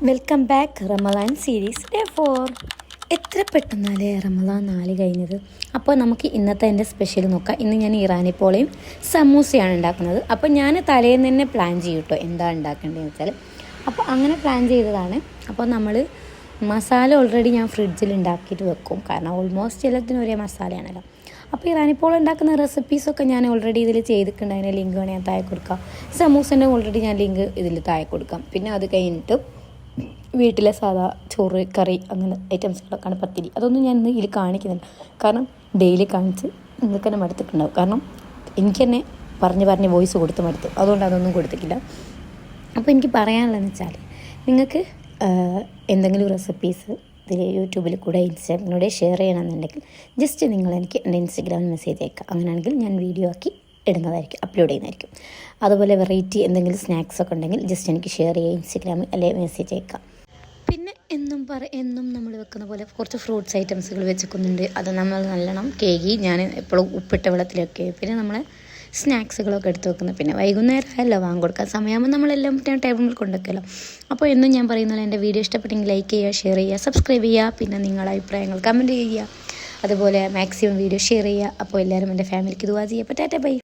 Welcome back Ramadan series day 4. എത്ര പെട്ടെന്നല്ലേ റമദാൻ 4 കഴിഞ്ഞത്. അപ്പോൾ നമുക്ക് ഇന്നത്തെ എൻ്റെ സ്പെഷ്യൽ നോക്കാം. ഇന്ന് ഞാൻ ഇറാനി പോളയും സമൂസയാണ് ഉണ്ടാക്കുന്നത്. അപ്പോൾ ഞാൻ തലേന്ന് തന്നെ പ്ലാൻ ചെയ്യും കേട്ടോ എന്താ ഉണ്ടാക്കേണ്ടതെന്ന് വെച്ചാൽ. അപ്പോൾ അങ്ങനെ പ്ലാൻ ചെയ്തതാണ്. അപ്പോൾ നമ്മൾ മസാല ഓൾറെഡി ഞാൻ ഫ്രിഡ്ജിൽ ഉണ്ടാക്കിയിട്ട് വെക്കും, കാരണം ഓൾമോസ്റ്റ് എല്ലാത്തിനും ഒരേ മസാലയാണല്ലോ. അപ്പോൾ ഇറാനി പോള ഉണ്ടാക്കുന്ന റെസിപ്പീസൊക്കെ ഞാൻ ഓൾറെഡി ഇതിൽ ചെയ്തിട്ടുണ്ട്. അതിൻ്റെ ലിങ്ക് വേണമെങ്കിൽ ഞാൻ താഴെ കൊടുക്കാം. സമൂസൻ്റെ ഓൾറെഡി ഞാൻ ലിങ്ക് ഇതിൽ താഴെ കൊടുക്കാം. പിന്നെ അത് കഴിഞ്ഞിട്ട് വീട്ടിലെ സാധാ ചോറ്, കറി, അങ്ങനെ ഐറ്റംസുകളൊക്കെയാണ്. പത്തിരി അതൊന്നും ഞാൻ ഇന്ന് ഇതിൽ കാണിക്കുന്നില്ല, കാരണം ഡെയിലി കാണിച്ച് നിങ്ങൾക്ക് തന്നെ മടുത്തിട്ടുണ്ടാവും. കാരണം എനിക്ക് തന്നെ പറഞ്ഞ് വോയിസ് കൊടുത്ത് മടുത്ത്, അതുകൊണ്ട് അതൊന്നും കൊടുത്തിട്ടില്ല. അപ്പോൾ എനിക്ക് പറയാനുള്ളതെന്ന് വെച്ചാൽ, നിങ്ങൾക്ക് എന്തെങ്കിലും റെസിപ്പീസ് ഇതിൽ യൂട്യൂബിൽ കൂടെ ഇൻസ്റ്റാഗ്രാമിലൂടെ ഷെയർ ചെയ്യണമെന്നുണ്ടെങ്കിൽ ജസ്റ്റ് നിങ്ങൾ എനിക്ക് എൻ്റെ ഇൻസ്റ്റാഗ്രാമിൽ മെസ്സേജ് അയക്കുക. അങ്ങനെയാണെങ്കിൽ ഞാൻ വീഡിയോ ആക്കി ഇടുന്നതായിരിക്കും, അപ്ലോഡ് ചെയ്യുന്നതായിരിക്കും. അതുപോലെ വെറൈറ്റി എന്തെങ്കിലും സ്നാക്സൊക്കെ ഉണ്ടെങ്കിൽ ജസ്റ്റ് എനിക്ക് ഷെയർ ചെയ്യുക ഇൻസ്റ്റാഗ്രാമിൽ, അല്ലെങ്കിൽ മെസ്സേജ് അയക്കാം. പിന്നെ എന്നും നമ്മൾ വെക്കുന്ന പോലെ കുറച്ച് ഫ്രൂട്ട്സ് ഐറ്റംസുകൾ വെച്ചിരിക്കുന്നുണ്ട്. അത് നമ്മൾ നല്ലോണം കേകി ഞാൻ എപ്പോഴും ഉപ്പിട്ട വെള്ളത്തിലൊക്കെ. പിന്നെ നമ്മൾ സ്നാക്സുകളൊക്കെ എടുത്ത് വെക്കുന്നത്. പിന്നെ വൈകുന്നേരം ആയല്ലോ വാങ്ങി കൊടുക്കാൻ സമയമാകുമ്പോൾ നമ്മളെല്ലാം ടേബിളിൽ കൊണ്ടുവെക്കുമല്ലോ. അപ്പോൾ എന്നും ഞാൻ പറയുന്നത്, എൻ്റെ വീഡിയോ ഇഷ്ടപ്പെട്ടെങ്കിൽ ലൈക്ക് ചെയ്യുക, ഷെയർ ചെയ്യുക, സബ്സ്ക്രൈബ് ചെയ്യുക. പിന്നെ നിങ്ങളുടെ അഭിപ്രായങ്ങൾ കമൻറ്റ് ചെയ്യുക. അതുപോലെ മാക്സിമം വീഡിയോ ഷെയർ ചെയ്യുക. അപ്പോൾ എല്ലാവരും എൻ്റെ ഫാമിലിക്ക് ദുആ ചെയ്യുക. അപ്പോൾ ടാറ്റ ബൈ.